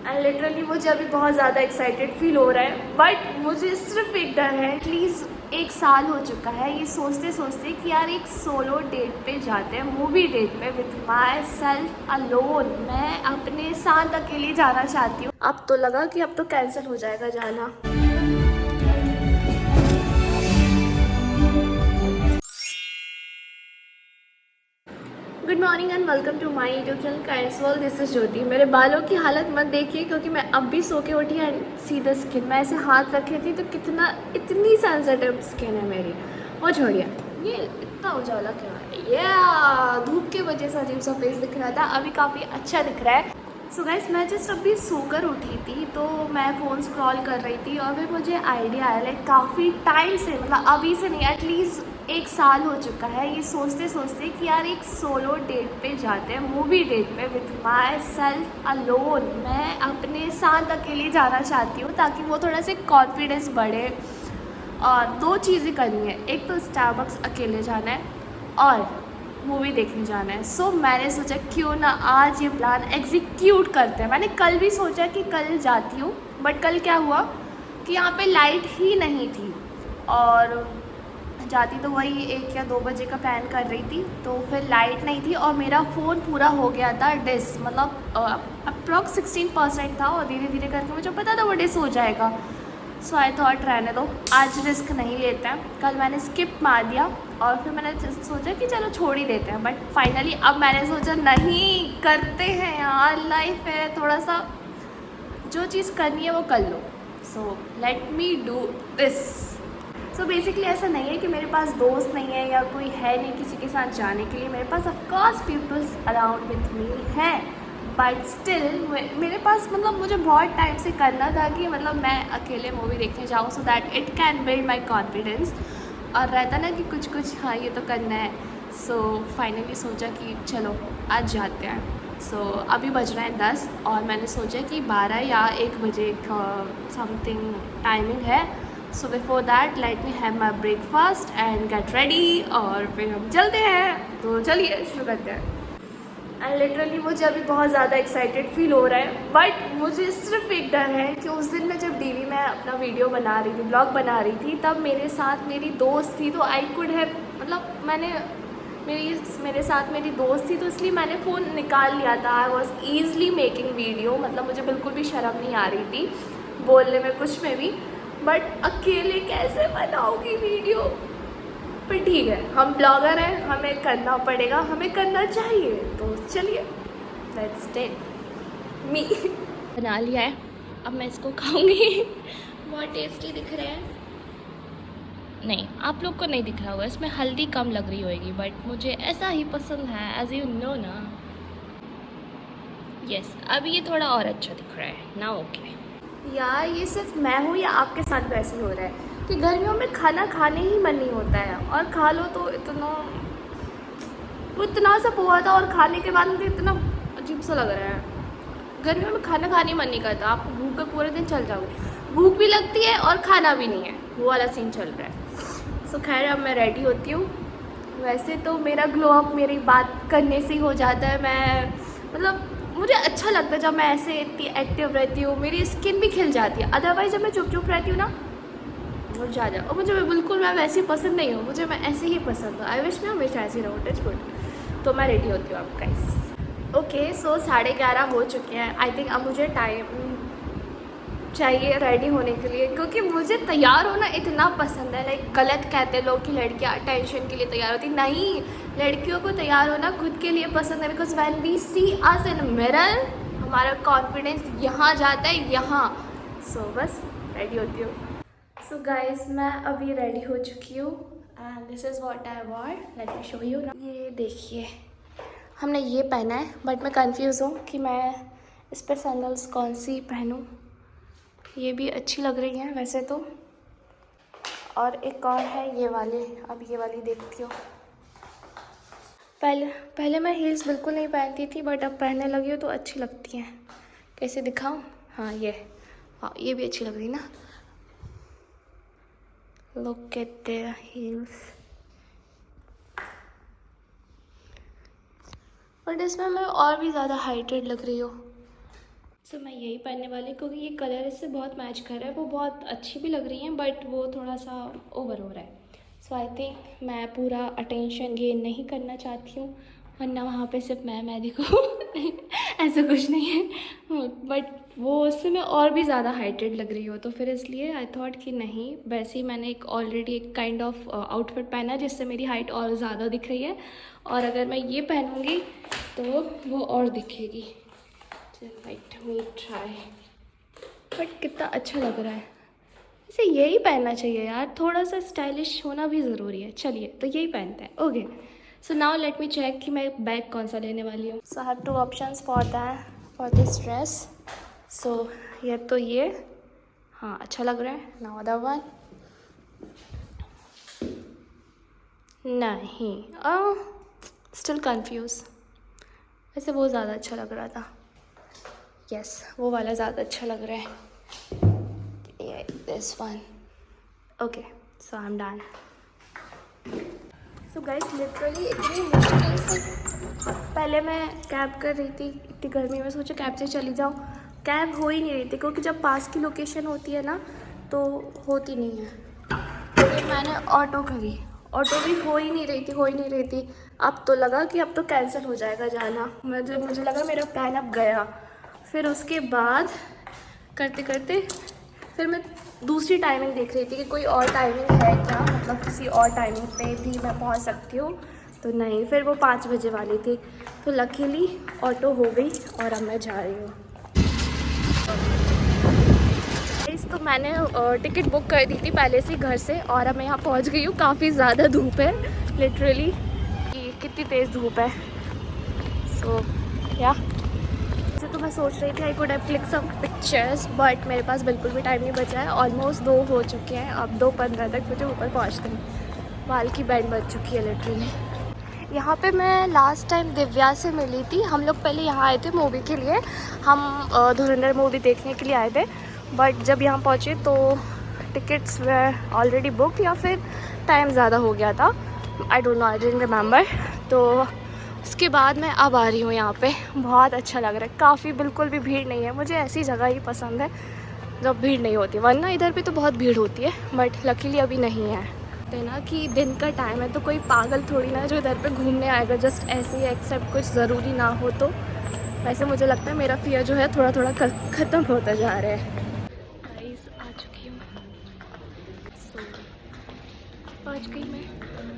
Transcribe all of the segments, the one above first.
And literally मुझे अभी बहुत ज़्यादा एक्साइटेड फील हो रहा है, बट मुझे सिर्फ एक डर है। एटलीस्ट 1 साल हो चुका है ये सोचते सोचते कि यार एक सोलो डेट पे जाते हैं, मूवी डेट पे विथ माई सेल्फ अलोन। मैं अपने साथ अकेले जाना चाहती हूँ। अब तो लगा कि अब तो कैंसिल हो जाएगा जाना। Good morning and welcome to my YouTube channel Kinds World. This is Jyoti. मेरे बालों की हालत मत देखिए क्योंकि मैं अब भी सो के उठी एंड सी द स्किन। मैं ऐसे हाथ रखी थी तो इतनी सेंसिटिव स्किन है मेरी। वो छोड़िए, ये इतना उजाला क्या है, ये धूप के वजह से अजीब सा फेस दिख रहा था, अभी काफ़ी अच्छा दिख रहा है। सो गाइस, मैं जस्ट अभी सोकर उठी थी तो मैं फ़ोन स्क्रॉल कर रही थी और फिर मुझे आइडिया आया, लाइक काफ़ी टाइम से, मतलब अभी से नहीं, एटलीस्ट 1 साल हो चुका है ये सोचते सोचते कि यार एक सोलो डेट पे जाते हैं, मूवी डेट पे विथ माई सेल्फ अलोन। मैं अपने साथ अकेले जाना चाहती हूँ ताकि वो थोड़ा सा कॉन्फिडेंस बढ़े। और 2 चीज़ें करनी है, एक तो स्टारबक्स अकेले जाना है और मूवी देखने जाना है। सो मैंने सोचा क्यों ना आज ये प्लान एग्जीक्यूट करते हैं। मैंने कल भी सोचा कि कल जाती हूँ, बट कल क्या हुआ कि यहाँ पे लाइट ही नहीं थी और जाती तो वही 1 या 2 बजे का प्लान कर रही थी, तो फिर लाइट नहीं थी और मेरा फ़ोन पूरा हो गया था डिस, मतलब अप्रॉक्स 16% था और धीरे धीरे करके मुझे पता था वो डिस हो जाएगा। सो आई थॉट रहने दो, आज रिस्क नहीं लेते हैं। कल मैंने स्किप मार दिया और फिर मैंने सोचा कि चलो छोड़ ही देते हैं, बट फाइनली अब मैंने सोचा नहीं, करते हैं यार, लाइफ है, थोड़ा सा जो चीज़ करनी है वो कर लो। So let me do this. So basically ऐसा नहीं है कि मेरे पास दोस्त नहीं है या कोई है नहीं किसी के साथ जाने के लिए। मेरे पास of course peoples around with me हैं, बट स्टिल मेरे पास, मतलब मुझे बहुत टाइम से करना था कि मतलब मैं अकेले मूवी देखने जाऊँ so that it can build my confidence. और रहता ना कि कुछ हाँ ये तो करना है। सो फाइनली सोचा कि चलो आज जाते हैं। सो अभी बज रहे हैं 10 और मैंने सोचा कि 12 या 1 बजे का समथिंग टाइमिंग है। So before that let me have my breakfast and get ready और फिर हम चलते हैं। तो चलिए शुरू करते हैं। एंड लिटरली मुझे अभी बहुत ज़्यादा एक्साइटेड फील हो रहा है, बट मुझे सिर्फ एक डर है कि उस दिन मैं जब डीवी में अपना वीडियो बना रही थी, ब्लॉग बना रही थी, तब मेरे साथ मेरी दोस्त थी, तो आई कुड हैव, मतलब मेरे साथ मेरी दोस्त थी तो इसलिए मैंने फ़ोन निकाल लिया था। I was easily making video, मतलब मुझे बिल्कुल भी शर्म नहीं आ रही थी बोलने में कुछ में भी, बट अकेले कैसे बनाऊँगी वीडियो। पर ठीक है, हम ब्लॉगर हैं, हमें करना पड़ेगा, हमें करना चाहिए, तो चलिए लेट्स टेक मी। बना लिया है, अब मैं इसको खाऊंगी। बहुत टेस्टी दिख रहे हैं। नहीं, आप लोग को नहीं दिख रहा होगा, इसमें हल्दी कम लग रही होगी, बट मुझे ऐसा ही पसंद है, एज यू नो ना। यस, अब ये थोड़ा और अच्छा दिख रहा है ना। ओके यार, ये सिर्फ मैं हूँ या आपके साथ भी ऐसे ही हो रहा है कि गर्मियों में खाना खाने ही मन नहीं होता है और खा लो तो इतना सा हुआ था और खाने के बाद मुझे इतना अजीब सा लग रहा है। गर्मियों में खाना खाने ही मन नहीं करता, आपको भूख पे पूरे दिन चल जाओगे, भूख भी लगती है और खाना भी नहीं है, वो वाला सीन चल रहा है। सो खैर अब मैं रेडी होती हूँ। वैसे तो मेरा ग्लो अप मेरी बात करने से ही हो जाता है। मैं, मतलब मुझे अच्छा लगता है जब मैं ऐसे इतनी एक्टिव रहती हूँ, मेरी स्किन भी खिल जाती है। अदरवाइज जब मैं चुप चुप रहती हूँ ना, मुझ जा जाओ, और मुझे बिल्कुल, मैं वैसी पसंद नहीं हूँ, मुझे मैं ऐसे ही पसंद हूँ। आई विश मैं हमेशा ऐसी रहूँ, टच वुड। तो मैं रेडी होती हूँ अब गाइस। ओके, सो 11:30 हो चुके हैं। आई थिंक अब मुझे टाइम चाहिए रेडी होने के लिए, क्योंकि मुझे तैयार होना इतना पसंद है। लाइक गलत कहते हैं लोग कि लड़कियाँ टेंशन के लिए तैयार होती, नहीं, लड़कियों को तैयार होना खुद के लिए पसंद है। Because when we see us in mirror, हमारा कॉन्फिडेंस यहाँ जाता है, यहाँ। सो बस रेडी होती हूँ। सो गाइस, मैं अभी रेडी हो चुकी हूँ and this is what I war. Let me show you ना। ये देखिए, हमने ये पहना है, बट मैं कंफ्यूज़ हूँ कि मैं इस पर सैंडल्स कौन सी पहनूँ। ये भी अच्छी लग रही हैं वैसे तो, और एक और है ये वाले, अब ये वाली देखती हूँ। पहले मैं हील्स बिल्कुल नहीं पहनती थी, बट अब पहनने लगी हूँ तो अच्छी लगती हैं। कैसे दिखाऊँ? हाँ ये, हाँ ये भी अच्छी लग रही ना। Look at the heels. But इसमें मैं और भी ज़्यादा हाइटेड लग रही हूँ। सो मैं यही पहनने वाली, क्योंकि ये कलर इससे बहुत मैच कर रहा है। वो बहुत अच्छी भी लग रही हैं बट वो थोड़ा सा ओवर हो रहा है। सो आई थिंक मैं पूरा अटेंशन गेन नहीं करना चाहती हूँ, वरना वहाँ पे सिर्फ मैं दिखूँ। ऐसा कुछ नहीं है, बट वो उससे मैं और भी ज़्यादा हाइटेड लग रही हो, तो फिर इसलिए आई थॉट कि नहीं, वैसे ही मैंने एक ऑलरेडी एक काइंड ऑफ आउटफिट पहना जिससे मेरी हाइट और ज़्यादा दिख रही है, और अगर मैं ये पहनूँगी तो वो और दिखेगी। लाइट मी ट्राई, बट कितना अच्छा लग रहा है। इसे यही पहनना चाहिए यार, थोड़ा सा स्टाइलिश होना भी ज़रूरी है। चलिए तो यही पहनते हैं। Okay, so now let me check कि मैं बैग कौन सा लेने वाली हूँ। So I have 2 options for this dress. So ये तो ये, हाँ अच्छा लग रहा है। नाउ अदर वन, नहीं, स्टिल कंफ्यूज। वैसे वो ज़्यादा अच्छा लग रहा था। यस, वो वाला ज़्यादा अच्छा लग रहा है। This one. Okay, so I'm done. So guys, literally इतनी मुश्किल से पहले मैं कैब कर रही थी, इतनी गर्मी में सोचा कैब से चली जाऊँ। कैब हो ही नहीं रही थी, क्योंकि जब पास की लोकेशन होती है ना तो होती नहीं है। तो फिर मैंने ऑटो करी, ऑटो भी हो ही नहीं रही थी। अब तो लगा कि अब तो कैंसिल हो जाएगा जाना, मुझे लगा मेरा प्लान अब गया। फिर उसके बाद करते करते फिर मैं दूसरी टाइमिंग देख रही थी कि कोई और टाइमिंग है क्या, मतलब किसी और टाइमिंग पे भी मैं पहुंच सकती हूँ। तो नहीं, फिर वो 5 बजे वाली थी, तो लकीली ऑटो हो गई और अब मैं जा रही हूँ। तो मैंने टिकट बुक कर दी थी पहले से घर से, और अब मैं यहाँ पहुँच गई हूँ। काफ़ी ज़्यादा धूप है, लिटरली कितनी तेज़ धूप है। सो या तो मैं सोच रही थी I could have click some pictures, but मेरे पास बिल्कुल भी टाइम नहीं बचा है। ऑलमोस्ट 2 हो चुके हैं, अब 2:15 तक मुझे ऊपर पहुंचना है। बाल की बैंड बज चुकी है लिटरली। यहाँ पे मैं लास्ट टाइम दिव्या से मिली थी। हम लोग पहले यहाँ आए थे मूवी के लिए, हम धुरंधर मूवी देखने के लिए आए थे, बट जब यहाँ पहुँचे तो टिकट्स वे ऑलरेडी बुक, या फिर टाइम ज़्यादा हो गया था। I don't know, I didn't remember. तो उसके बाद मैं अब आ रही हूँ यहाँ पे। बहुत अच्छा लग रहा है, काफ़ी, बिल्कुल भी भीड़ नहीं है। मुझे ऐसी जगह ही पसंद है जब भीड़ नहीं होती, वरना इधर पे तो बहुत भीड़ होती है, बट लकीली अभी नहीं है। कहते हैं ना कि दिन का टाइम है, तो कोई पागल थोड़ी ना जो इधर पे घूमने आएगा जस्ट ऐसे ही, एक्सेप्ट कुछ ज़रूरी ना हो तो। वैसे मुझे लगता है मेरा फियर जो है थोड़ा थोड़ा ख़त्म होता जा रहा है। गाइस, आ चुकी हूँ। पहुँच गई मैं,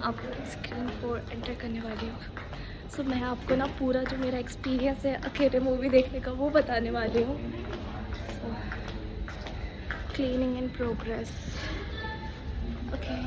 अब स्क्रीन 4 एंटर करने वाली हूँ। सो मैं आपको ना पूरा जो मेरा एक्सपीरियंस है अकेले मूवी देखने का वो बताने वाली हूँ। Cleaning in progress. ओके,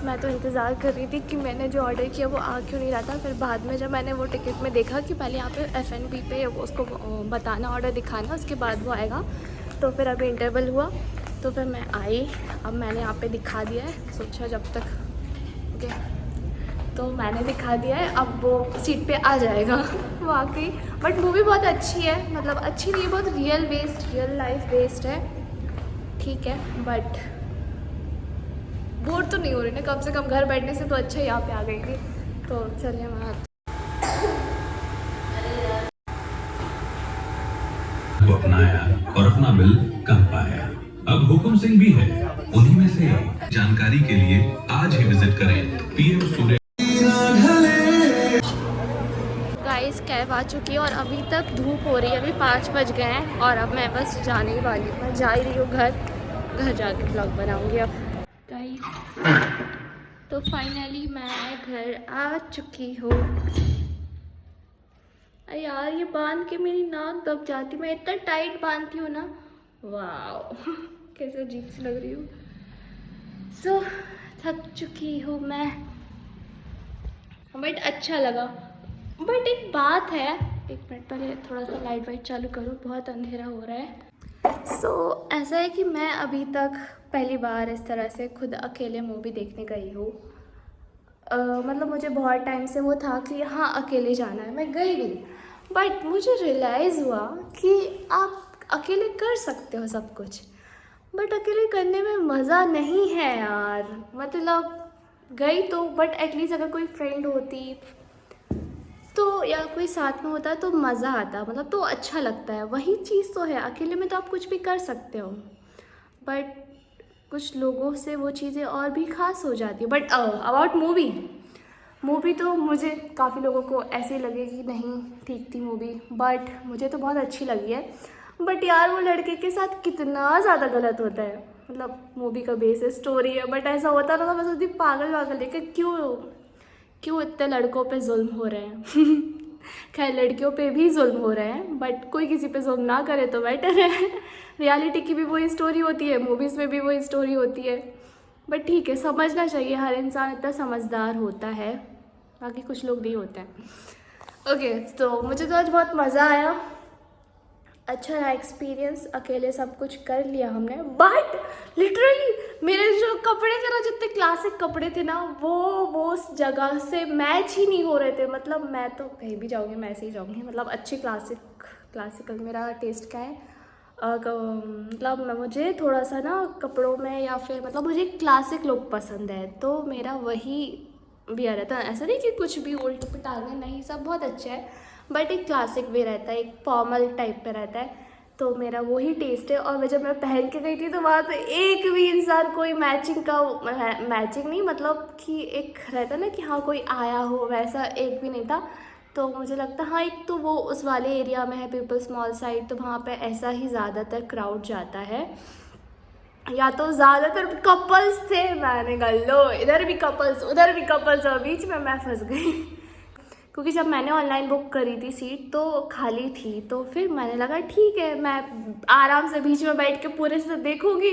मैं तो इंतज़ार कर रही थी कि मैंने जो ऑर्डर किया वो आ क्यों नहीं रहा था। फिर बाद में जब मैंने वो टिकट में देखा कि पहले यहाँ पे F&B पे उसको बताना, ऑर्डर दिखाना, उसके बाद वो आएगा। तो फिर अभी इंटरवल हुआ तो फिर मैं आई, अब मैंने यहाँ पे दिखा दिया है, सोचा जब तक। ओके, तो मैंने दिखा दिया है, अब वो सीट पे आ जाएगा। वाकई बट मूवी बहुत अच्छी है, मतलब अच्छी नहीं, बहुत रियल लाइफ बेस्ड है, ठीक है, बट बोर तो नहीं हो रही ना, कम से कम घर बैठने से तो अच्छा यहाँ पे आ गई थी। तो चलिए मैं को अपनाया और अपना बिल कम पाया। अब हुकुम सिंह भी है उन्हीं में से। जानकारी के लिए आज ही विजिट करें पीएम सूर्य। गाइस, कैब आ चुकी है और अभी तक धूप हो रही है। अभी 5 बज गए हैं और अब मैं बस जाने ही वाली हूँ। मैं जा ही रही हूँ घर जाके ब्लॉग बनाऊँगी अब। गाइस, तो फाइनली मैं घर आ चुकी हूँ। अरे यार, ये बांध के मेरी नाक दब जाती, मैं इतना टाइट बांधती हूँ ना। वाह कैसे अजीब सी लग रही हूँ। सो थक चुकी हूँ मैं। बट अच्छा लगा। बट एक बात है, एक मिनट पहले थोड़ा सा लाइट वाइट चालू करो, बहुत अंधेरा हो रहा है। ऐसा है कि मैं अभी तक पहली बार इस तरह से खुद अकेले मूवी देखने गई हूँ। मतलब मुझे बहुत टाइम से वो था कि हाँ अकेले जाना है, मैं गई भी। बट मुझे रियलाइज़ हुआ कि आप अकेले कर सकते हो सब कुछ, बट अकेले करने में मज़ा नहीं है यार। मतलब गई तो, बट एटलीस्ट अगर कोई फ्रेंड होती तो या कोई साथ में होता तो मज़ा आता, मतलब तो अच्छा लगता है। वही चीज़ तो है, अकेले में तो आप कुछ भी कर सकते हो, बट कुछ लोगों से वो चीज़ें और भी ख़ास हो जाती है। बट अबाउट मूवी तो मुझे काफ़ी लोगों को ऐसे लगे कि नहीं ठीक थी मूवी, बट मुझे तो बहुत अच्छी लगी है। बट यार वो लड़के के साथ कितना ज़्यादा गलत होता है। मतलब मूवी का बेस है, स्टोरी है, बट ऐसा होता ना तो मैं सोचती पागल लेकर क्यों इतने लड़कों पे जुल्म हो रहे हैं। खैर लड़कियों पे भी जुल्म हो रहे हैं, बट कोई किसी पे जुल्म ना करे तो बेटर है। रियलिटी की भी वही स्टोरी होती है, मूवीज़ में भी वही स्टोरी होती है। बट ठीक है, समझना चाहिए, हर इंसान इतना समझदार होता है, बाकी कुछ लोग नहीं होते हैं। ओके, तो मुझे तो आज बहुत मज़ा आया, अच्छा रहा एक्सपीरियंस। अकेले सब कुछ कर लिया हमने, बट लिटरली मेरे जो कपड़े थे ना, जितने क्लासिक कपड़े थे ना, वो उस जगह से मैच ही नहीं हो रहे थे। मतलब मैं तो कहीं भी जाऊँगी मैं ऐसे ही जाऊँगी, मतलब अच्छे क्लासिकल मेरा टेस्ट क्या है। मतलब मुझे थोड़ा सा ना कपड़ों में, या फिर मतलब मुझे क्लासिक लुक पसंद है, तो मेरा वही वियर रहता है। ऐसा नहीं कि कुछ भी उल्ट पटांग है, नहीं, सब बहुत अच्छा है, बट एक क्लासिक वे रहता है, एक फॉर्मल टाइप पे रहता है, तो मेरा वही टेस्ट है। और जब मैं पहन के गई थी तो वहाँ तो एक भी इंसान कोई मैचिंग नहीं, मतलब कि एक रहता ना कि हाँ कोई आया हो, वैसा एक भी नहीं था। तो मुझे लगता हाँ, एक तो वो उस वाले एरिया में है, पीपल्स मॉल साइड, तो वहाँ पे ऐसा ही ज़्यादातर क्राउड जाता है, या तो ज़्यादातर कपल्स थे। मैंने कहा लो, इधर भी कपल्स उधर भी कपल्स, और बीच में मैं फंस गई। क्योंकि जब मैंने ऑनलाइन बुक करी थी सीट तो खाली थी, तो फिर मैंने लगा ठीक है मैं आराम से बीच में बैठ के पूरे से देखूंगी।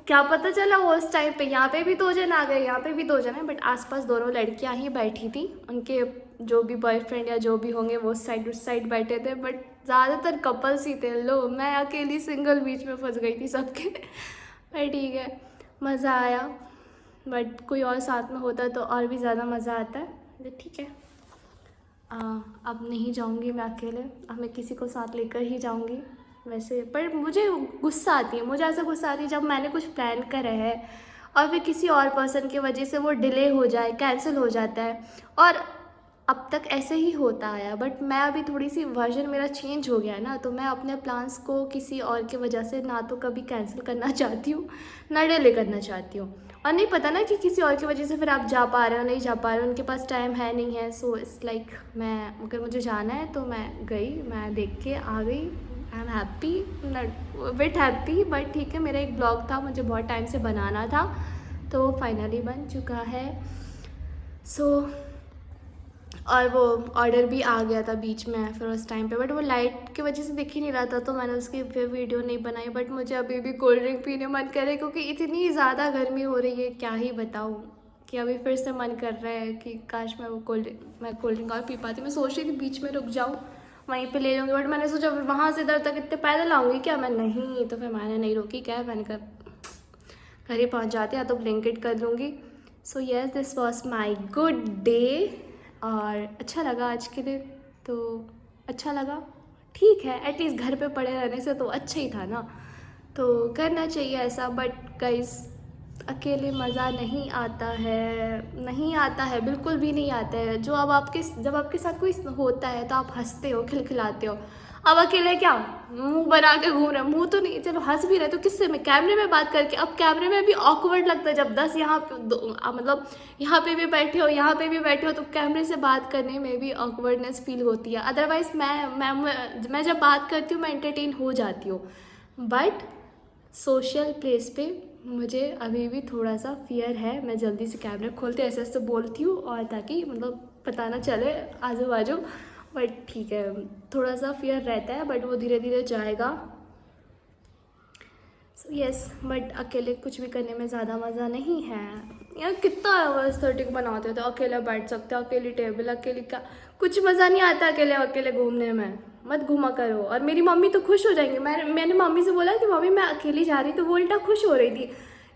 क्या पता चला वो उस टाइम पे यहाँ पे भी 2 जन आ गए, यहाँ पे भी 2 जन है, बट आसपास दोनों लड़कियाँ ही बैठी थी, उनके जो भी बॉयफ्रेंड या जो भी होंगे वो उस साइड बैठे थे, बट ज़्यादातर कपल्स ही थे। लो, मैं अकेली सिंगल बीच में फंस गई थी सबके। पर ठीक है, मज़ा आया, बट कोई और साथ में होता तो और भी ज़्यादा मज़ा आता है। ठीक है, अब नहीं जाऊंगी मैं अकेले, अब मैं किसी को साथ लेकर ही जाऊंगी वैसे। पर मुझे गुस्सा आती है, मुझे ऐसा गुस्सा आती है जब मैंने कुछ प्लान करा है और फिर किसी और पर्सन की वजह से वो डिले हो जाए, कैंसिल हो जाता है। और अब तक ऐसे ही होता आया, बट मैं अभी थोड़ी सी वर्जन मेरा चेंज हो गया है ना, तो मैं अपने प्लान्स को किसी और की वजह से ना तो कभी कैंसिल करना चाहती हूँ, ना डिले करना चाहती हूँ। और नहीं पता ना कि किसी और की वजह से फिर आप जा पा रहे हो नहीं जा पा रहे हो, उनके पास टाइम है नहीं है। सो इट्स लाइक मैं, अगर मुझे जाना है तो मैं गई, मैं देख के आ गई। I am happy, not bit happy, but ठीक है। मेरा एक ब्लॉग था, मुझे बहुत टाइम से बनाना था, तो फाइनली बन चुका है। सो और वो ऑर्डर भी आ गया था बीच में फिर उस टाइम पे, बट वो लाइट की वजह से दिख ही नहीं रहा था, तो मैंने उसकी फिर वीडियो नहीं बनाई। बट मुझे अभी भी कोल्ड ड्रिंक पीने मन कर रहा है, क्योंकि इतनी ज़्यादा गर्मी हो रही है, क्या ही बताऊँ, कि अभी फिर से मन कर रहा है कि काश मैं वो कोल्ड ड्रिंक और पी पाती। मैं सोच रही थी बीच में रुक जाऊँ, वहीं पर ले लूँगी, बट मैंने सोचा वहाँ से इधर तक इतने पैदल आऊँगी क्या मैं, नहीं, तो फिर मैंने नहीं रोकी। क्या मैंने कहा घर ही पहुँच जाते, या तो ब्लैंकेट कर लूँगी। So yes, this was my good day, और अच्छा लगा आज के लिए, तो अच्छा लगा, ठीक है। एटलीस्ट घर पे पड़े रहने से तो अच्छा ही था ना, तो करना चाहिए ऐसा। बट गाइस, अकेले मज़ा नहीं आता है, नहीं आता है, बिल्कुल भी नहीं आता है। जब आपके साथ कोई होता है तो आप हंसते हो, खिलखिलाते हो। अब अकेले क्या मुंह बना के घूम रहे, मुंह तो नहीं, चलो हंस भी रहे तो किससे में, कैमरे में बात करके। अब कैमरे में भी ऑकवर्ड लगता है जब 10 यहाँ पे मतलब यहाँ पे भी बैठे हो, यहाँ पे भी बैठे हो, तो कैमरे से बात करने में भी ऑकवर्डनेस फील होती है। अदरवाइज़ मैं जब बात करती हूँ मैं एंटरटेन हो जाती हूँ, बट सोशल प्लेस पे मुझे अभी भी थोड़ा सा फियर है। मैं जल्दी से कैमरा खोलते ऐसे ऐसे बोलती हूँ, और ताकि मतलब पता ना चले आजू बाजू, बट ठीक है, थोड़ा सा फियर रहता है, बट वो धीरे धीरे जाएगा। सो यस, बट अकेले कुछ भी करने में ज़्यादा मज़ा नहीं है। यार कितना एस्थेटिक बनाते थे, अकेले बैठ सकते हो, अकेली टेबल, अकेली का कुछ मज़ा नहीं आता अकेले अकेले घूमने में, मत घूमा करो। और मेरी मम्मी तो खुश हो जाएंगी। मैंने मम्मी से बोला कि मम्मी मैं अकेली जा रही, तो वो उल्टा खुश हो रही थी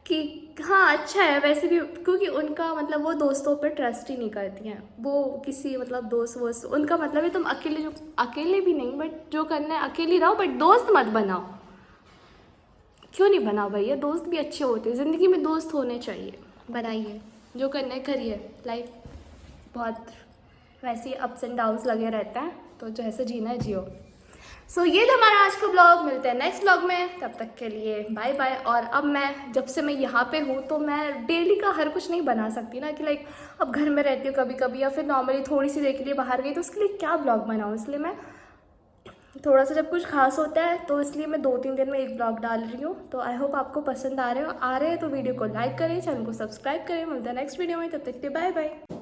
कि हाँ अच्छा है वैसे भी, क्योंकि उनका मतलब वो दोस्तों पर ट्रस्ट ही नहीं करती हैं, वो किसी मतलब दोस्त वोस्त, उनका मतलब है तुम अकेले, जो अकेले भी नहीं बट जो करना है अकेली रहो, बट दोस्त मत बनाओ। क्यों नहीं बनाओ भैया, दोस्त भी अच्छे होते हैं, ज़िंदगी में दोस्त होने चाहिए, बनाइए, जो करना है करिए। लाइफ बहुत वैसे ही अप्स एंड डाउन्स लगे रहते हैं, तो जैसे जीना है जियो। सो ये था हमारा आज का ब्लॉग, मिलते हैं नेक्स्ट ब्लॉग में, तब तक के लिए बाय बाय। और अब मैं जब से मैं यहाँ पे हूँ तो मैं डेली का हर कुछ नहीं बना सकती ना, कि लाइक अब घर में रहती हूँ कभी कभी, या फिर नॉर्मली थोड़ी सी देर के लिए बाहर गई, तो उसके लिए क्या ब्लॉग बनाऊँ, इसलिए मैं थोड़ा सा जब कुछ खास होता है तो इसलिए मैं 2-3 दिन में एक ब्लॉग डाल रही हूँ। तो आई होप आपको पसंद आ रहे हैं तो वीडियो को लाइक करें, चैनल को सब्सक्राइब करें। मिलता है नेक्स्ट वीडियो में, तब तक के लिए बाय बाय।